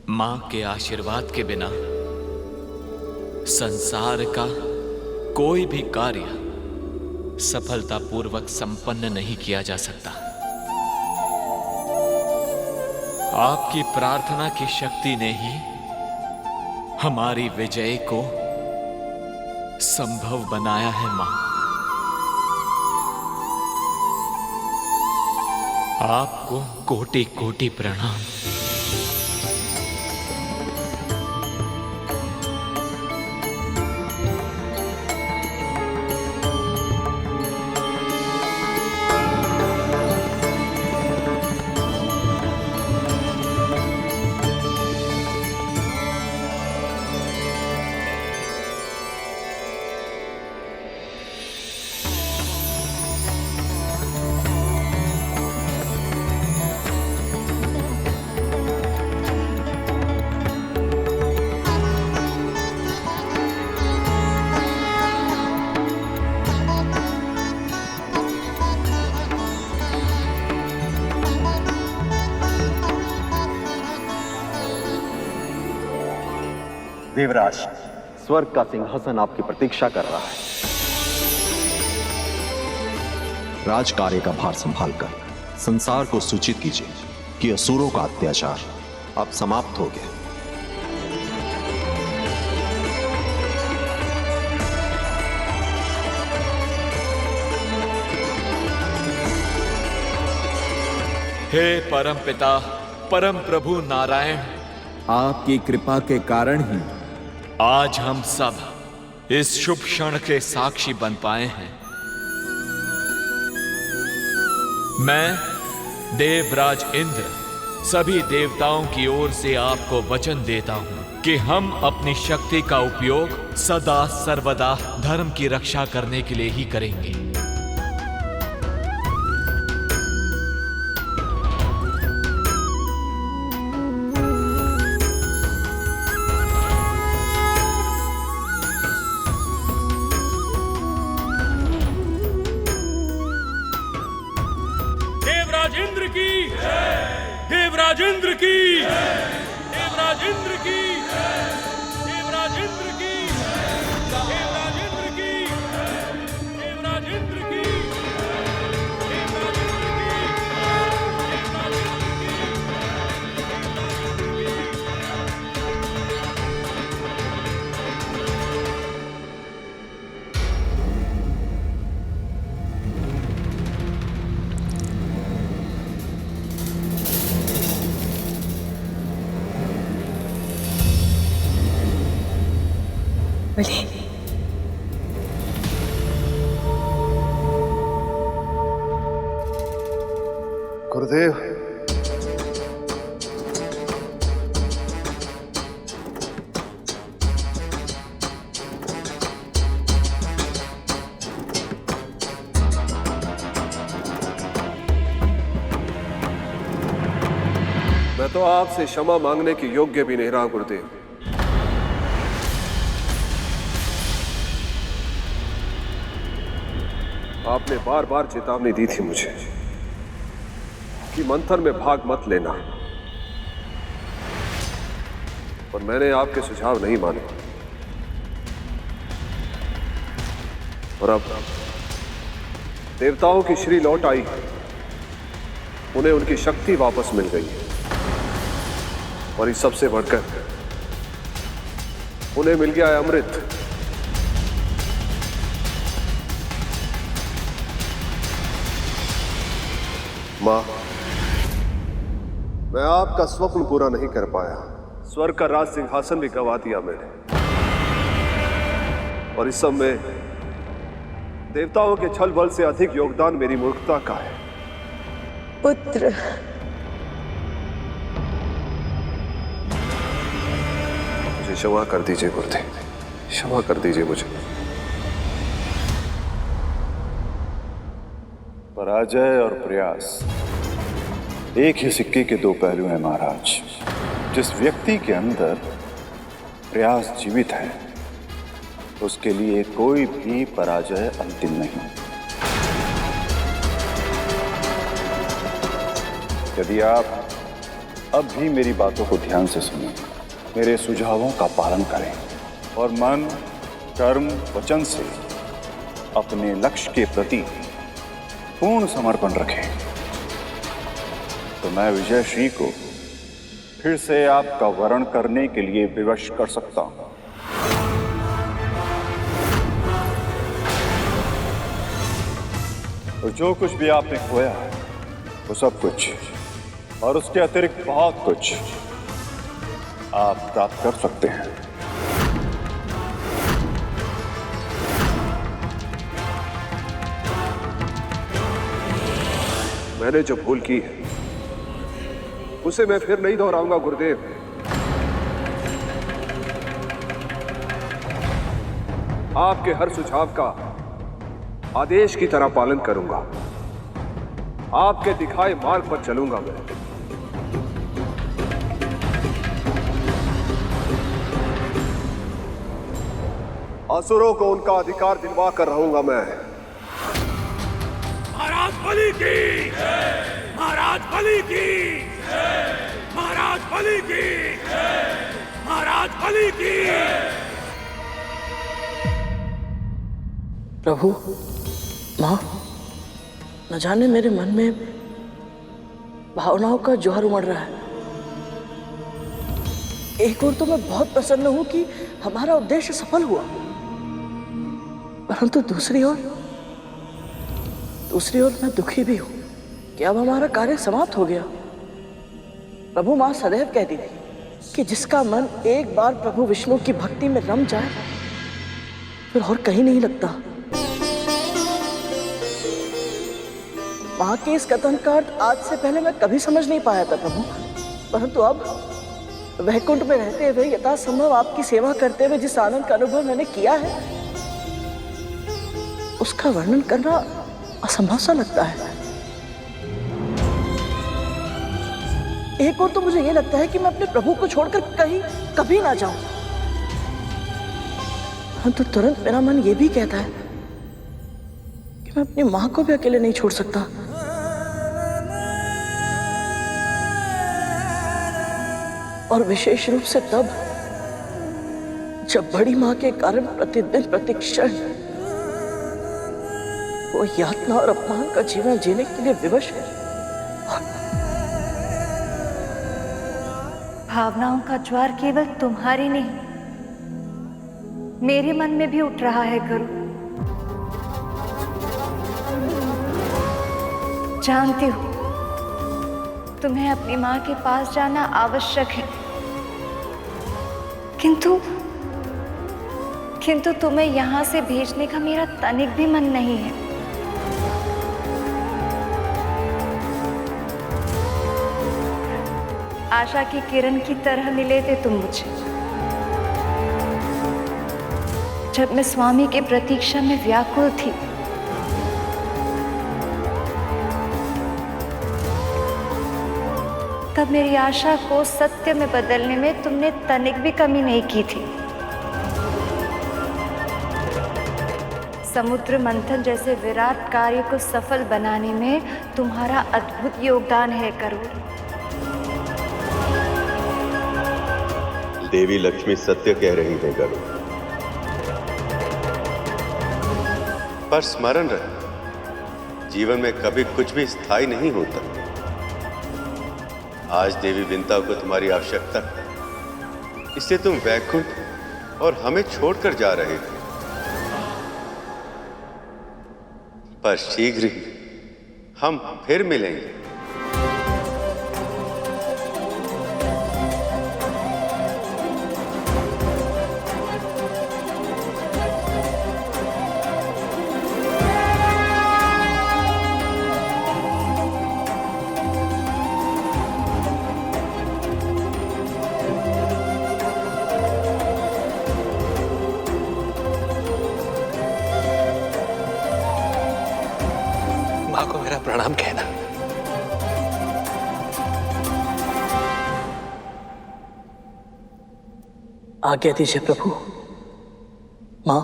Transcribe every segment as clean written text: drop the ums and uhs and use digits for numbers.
मां के आशीर्वाद के बिना संसार का कोई भी कार्य सफलतापूर्वक संपन्न नहीं किया जा सकता। आपकी प्रार्थना की शक्ति ने ही हमारी विजय को संभव बनाया है मां। आपको कोटि कोटि प्रणाम। देवराज, स्वर्ग का सिंहासन आपकी प्रतीक्षा कर रहा है। राजकार्य का भार संभालकर संसार को सूचित कीजिए कि असुरों का अत्याचार अब समाप्त हो गया। हे परम पिता, परम प्रभु नारायण, आपकी कृपा के कारण ही आज हम सब इस शुभ क्षण के साक्षी बन पाए हैं। मैं देवराज इंद्र सभी देवताओं की ओर से आपको वचन देता हूं कि हम अपनी शक्ति का उपयोग सदा सर्वदा धर्म की रक्षा करने के लिए ही करेंगे। देवराजेंद्र की देवराजेंद्र की देवराजेंद्र की देवराजेंद्र की देवराजेंद्र की देवराजेंद्र की बलि, गुरुदेव, मैं तो आपसे क्षमा मांगने के योग्य भी नहीं रहा गुरुदेव। आपने बार बार चेतावनी दी थी मुझे कि मंथन में भाग मत लेना, और मैंने आपके सुझाव नहीं माने। और अब देवताओं की श्री लौट आई, उन्हें उनकी शक्ति वापस मिल गई, और इस सबसे बढ़कर उन्हें मिल गया है अमृत। मां, मैं आपका स्वप्न पूरा नहीं कर पाया। स्वर्ग का राज सिंहासन भी गंवा दिया मैंने, और इस सब में देवताओं के छल बल से अधिक योगदान मेरी मूर्खता का है। पुत्र, मुझे क्षमा कर दीजिए गुरुदेव, क्षमा कर दीजिए मुझे। पराजय और प्रयास एक ही सिक्के के दो पहलू हैं महाराज। जिस व्यक्ति के अंदर प्रयास जीवित है, उसके लिए कोई भी पराजय अंतिम नहीं। यदि आप अब भी मेरी बातों को ध्यान से सुनें, मेरे सुझावों का पालन करें और मन, कर्म, वचन से अपने लक्ष्य के प्रति पूर्ण समर्पण रखें, तो मैं विजय श्री को फिर से आपका वरण करने के लिए विवश कर सकता हूं। तो जो कुछ भी आपने खोया है, वो सब कुछ और उसके अतिरिक्त बहुत कुछ आप प्राप्त कर सकते हैं। मैंने जो भूल की है उसे मैं फिर नहीं दोहराऊंगा गुरुदेव। आपके हर सुझाव का आदेश की तरह पालन करूंगा। आपके दिखाए मार्ग पर चलूंगा मैं। असुरों को उनका अधिकार दिलवा कर रहूंगा मैं। महाराज बलि की, महाराज बलि की, महाराज बलि की, महाराज बलि की। प्रभु, माँ, न जाने मेरे मन में भावनाओं का जोहर उमड़ रहा है। एक ओर तो मैं बहुत प्रसन्न हूं कि हमारा उद्देश्य सफल हुआ, परंतु दूसरी ओर मैं दुखी भी हूं कि अब हमारा कार्य समाप्त हो गया। प्रभु, मां सदैव कहती थी कि जिसका मन एक बार प्रभु विष्णु की भक्ति में रम जाए फिर और कहीं नहीं लगता। मां के इस कथन का अर्थ आज से पहले मैं कभी समझ नहीं पाया था प्रभु, परंतु अब वैकुंठ में रहते हुए यथासंभव आपकी सेवा करते हुए जिस आनंद का अनुभव मैंने किया है उसका वर्णन करना असंभव सा लगता है। एक और तो मुझे यह लगता है कि मैं अपने प्रभु को छोड़कर कहीं कभी ना जाऊं, परंतु तुरंत मेरा मन यह भी कहता है कि मैं अपनी मां को भी अकेले नहीं छोड़ सकता। और विशेष रूप से तब जब बड़ी मां के कारण प्रतिदिन प्रतिक्षण वो यातना और अपमान का जीवन जीने के लिए विवश है। भावनाओं का ज्वार केवल तुम्हारी नहीं, मेरे मन में भी उठ रहा है गुरु। जानती हूं तुम्हें अपनी मां के पास जाना आवश्यक है, किंतु तुम्हें यहां से भेजने का मेरा तनिक भी मन नहीं है। आशा की किरण की तरह मिले थे तुम मुझे जब मैं स्वामी के प्रतीक्षा में व्याकुल थी। तब मेरी आशा को सत्य में बदलने में तुमने तनिक भी कमी नहीं की थी। समुद्र मंथन जैसे विराट कार्य को सफल बनाने में तुम्हारा अद्भुत योगदान है करुण। देवी लक्ष्मी सत्य कह रही है गरुड़, पर स्मरण रहे, जीवन में कभी कुछ भी स्थायी नहीं होता। आज देवी विंता को तुम्हारी आवश्यकता है, इसलिए तुम वैकुंठ और हमें छोड़कर जा रहे थे, पर शीघ्र ही हम फिर मिलेंगे। माँ को मेरा प्रणाम कहना। आज्ञा दीजिए प्रभु। माँ,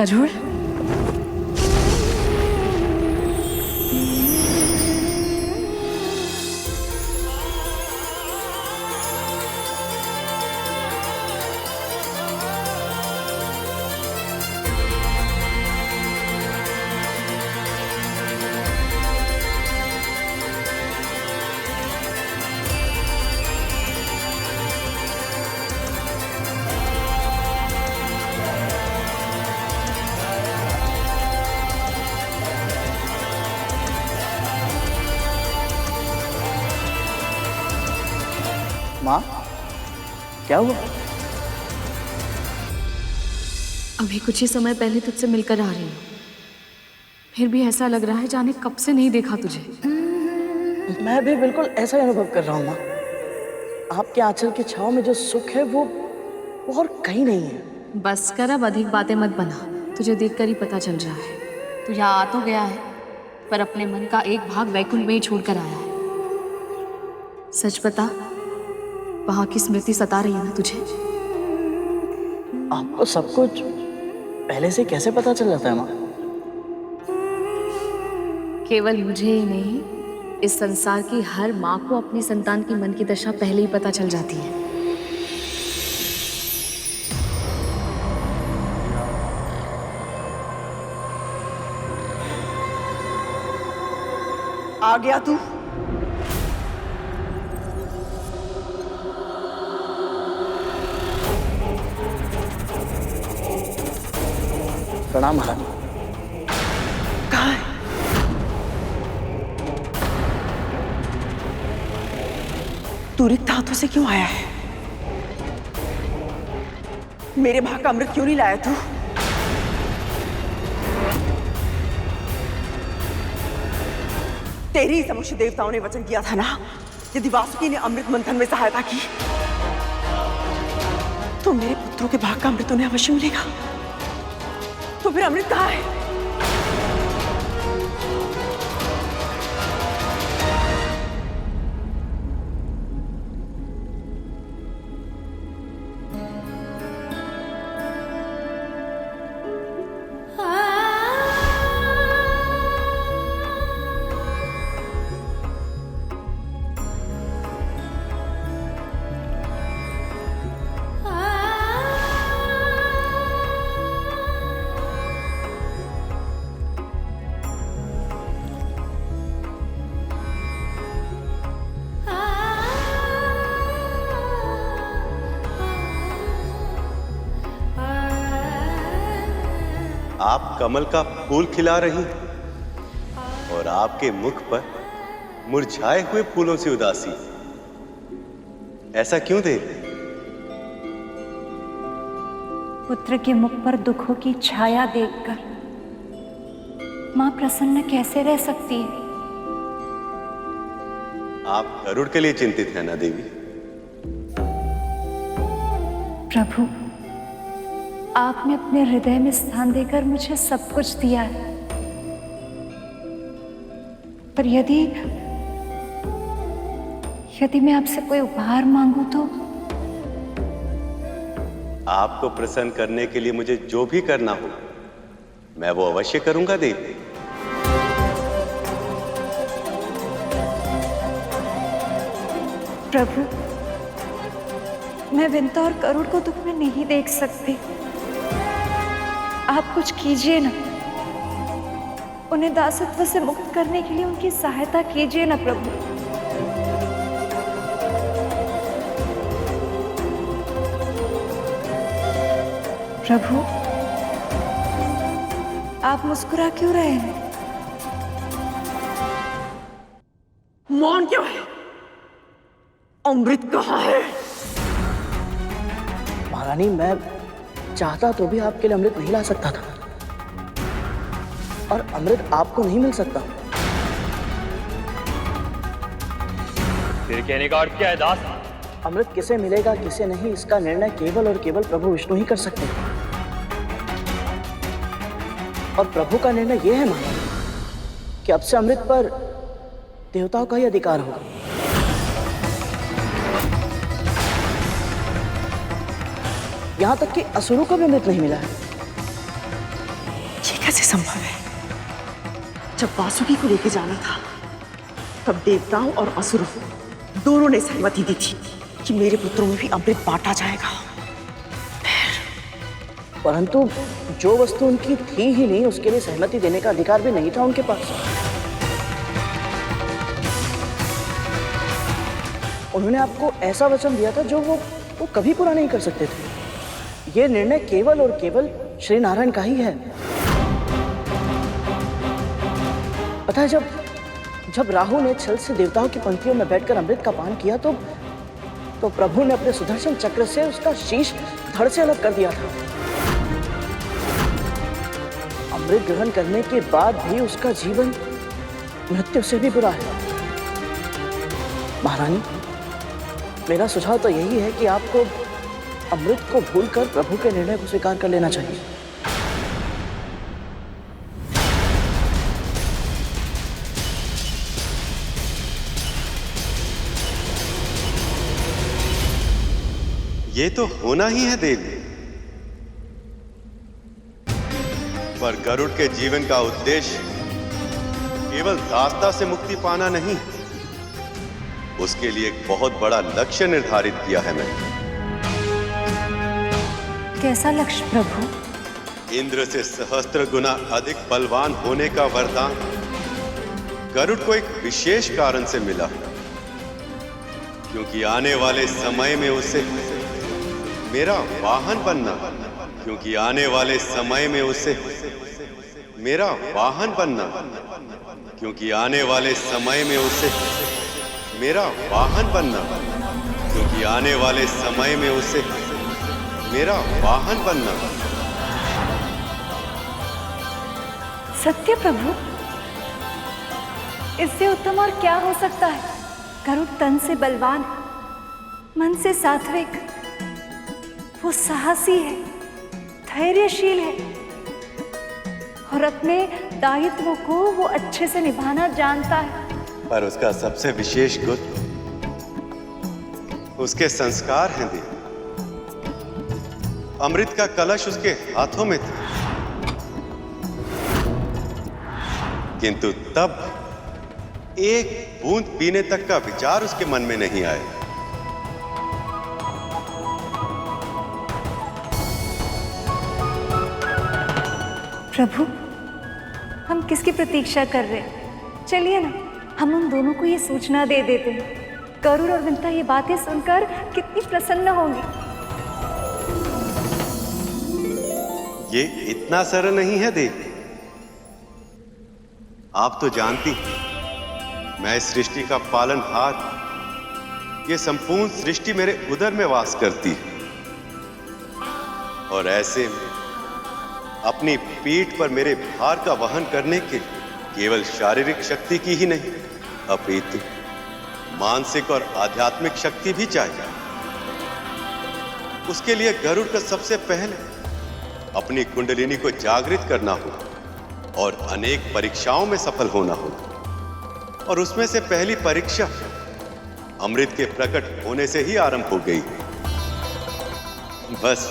करूर, माँ, क्या हुआ? अभी कुछ ही समय पहले तुझसे मिलकर आ रही हूँ, फिर भी ऐसा लग रहा है जाने कब से नहीं देखा तुझे। मैं भी बिल्कुल ऐसा ही अनुभव कर रहा हूँ माँ। आपके आंचल की छांव में जो सुख है वो और कहीं नहीं है। बस कर, अब अधिक बातें मत बना। तुझे देखकर ही पता चल रहा है तू यहाँ आ तो गया है, पर अपने मन का एक भाग वैकुंठ में ही छोड़कर आया है। सच बता, वहां की स्मृति सता रही है ना तुझे? आपको सब कुछ पहले से कैसे पता चल जाता है माँ? केवल मुझे ही नहीं, इस संसार की हर माँ को अपनी संतान की मन की दशा पहले ही पता चल जाती है। आ गया तू? प्रणाम महारानी। कहाँ है? तू रिक्त हाथों से क्यों आया है? मेरे भाग का अमृत क्यों नहीं लाया तू? तेरी समक्ष देवताओं ने वचन किया था ना, यदि वासुकी ने अमृत मंथन में सहायता की तो मेरे पुत्रों के भाग का अमृत उन्हें अवश्य मिलेगा। तो फिर अमृत कहाँ है? आप कमल का फूल खिला रही और आपके मुख पर मुरझाए हुए फूलों से उदासी, ऐसा क्यों देवी? पुत्र के मुख पर दुखों की छाया देखकर मां प्रसन्न कैसे रह सकती है? आप गरुड़ के लिए चिंतित हैं ना देवी? प्रभु, आपने अपने हृदय में स्थान देकर मुझे सब कुछ दिया है, पर यदि मैं आपसे कोई उपहार मांगू तो? आपको प्रसन्न करने के लिए मुझे जो भी करना हो मैं वो अवश्य करूंगा देवी। प्रभु, मैं विंता और करुण को दुख में नहीं देख सकती। आप कुछ कीजिए ना, उन्हें दासत्व से मुक्त करने के लिए उनकी सहायता कीजिए ना प्रभु। प्रभु, आप मुस्कुरा क्यों रहे हैं? मौन क्यों है? अमृत कहाँ है? महारानी, मैं चाहता तो भी आपके लिए अमृत नहीं ला सकता था, और अमृत आपको नहीं मिल सकता। फिर कहने का अर्थ क्या है दास? अमृत किसे मिलेगा किसे नहीं, इसका निर्णय केवल और केवल प्रभु विष्णु ही कर सकते हैं। और प्रभु का निर्णय यह है महारानी कि अब से अमृत पर देवताओं का ही अधिकार होगा। यहां तक कि असुरों को भी अमृत नहीं मिला है। कैसे संभव है? जब वासुकी को लेके जाना था तब देवताओं और असुरों दोनों ने सहमति दी थी कि मेरे पुत्रों में भी अमृत बांटा जाएगा। परंतु जो वस्तु उनकी थी ही नहीं, उसके लिए सहमति देने का अधिकार भी नहीं था उनके पास। उन्होंने आपको ऐसा वचन दिया था जो वो कभी पूरा नहीं कर सकते थे। ये निर्णय केवल और केवल श्री नारायण का ही है। पता है, जब राहु ने छल से देवताओं की पंक्तियों में बैठकर अमृत का पान किया तो प्रभु ने अपने सुदर्शन चक्र से उसका शीश धड़ से अलग कर दिया था। अमृत ग्रहण करने के बाद भी उसका जीवन मृत्यु से भी बुरा है। महारानी, मेरा सुझाव तो यही है कि आपको अमृत को भूलकर प्रभु के निर्णय को स्वीकार कर लेना चाहिए। ये तो होना ही है देवी, पर गरुड़ के जीवन का उद्देश्य केवल दासता से मुक्ति पाना नहीं, उसके लिए एक बहुत बड़ा लक्ष्य निर्धारित किया है मैंने। कैसा लक्ष्य प्रभु? इंद्र से सहस्त्र गुना अधिक बलवान होने का वरदान गरुड़ को एक विशेष कारण से मिला, क्योंकि आने वाले समय में उसे मेरा वाहन बनना, क्योंकि आने वाले समय में उसे मेरा वाहन बनना, क्योंकि आने वाले समय में उसे मेरा वाहन बनना, क्योंकि आने वाले समय में उसे मेरा वाहन बनना। सत्य प्रभु, इससे उत्तम और क्या हो सकता है? गरुड़ तन से बलवान, मन से सात्विक, वो साहसी है, धैर्यशील है और अपने दायित्वों को वो अच्छे से निभाना जानता है। पर उसका सबसे विशेष गुण उसके संस्कार हैं देवी। अमृत का कलश उसके हाथों में था, किंतु तब एक बूंद पीने तक का विचार उसके मन में नहीं आया। प्रभु, हम किसकी प्रतीक्षा कर रहे हैं? चलिए ना, हम उन दोनों को ये सूचना दे देते हैं। गरुड़ और विंता ये बातें सुनकर कितनी प्रसन्न होंगी। ये इतना सरल नहीं है देवी। आप तो जानती हैं, मैं इस सृष्टि का पालनहार, ये संपूर्ण सृष्टि मेरे उदर में वास करती है, और ऐसे में अपनी पीठ पर मेरे भार का वहन करने के केवल शारीरिक शक्ति की ही नहीं, अपितु मानसिक और आध्यात्मिक शक्ति भी चाहिए। उसके लिए गरुड़ का सबसे पहले अपनी कुंडलिनी को जागृत करना होगा और अनेक परीक्षाओं में सफल होना होगा, और उसमें से पहली परीक्षा अमृत के प्रकट होने से ही आरंभ हो गई। बस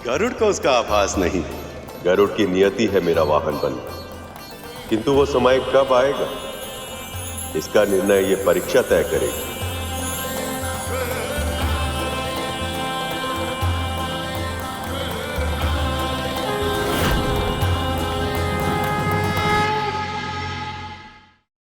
गरुड़ को उसका आभास नहीं। गरुड़ की नियति है मेरा वाहन बनना, किंतु वो समय कब आएगा, इसका निर्णय ये परीक्षा तय करेगी।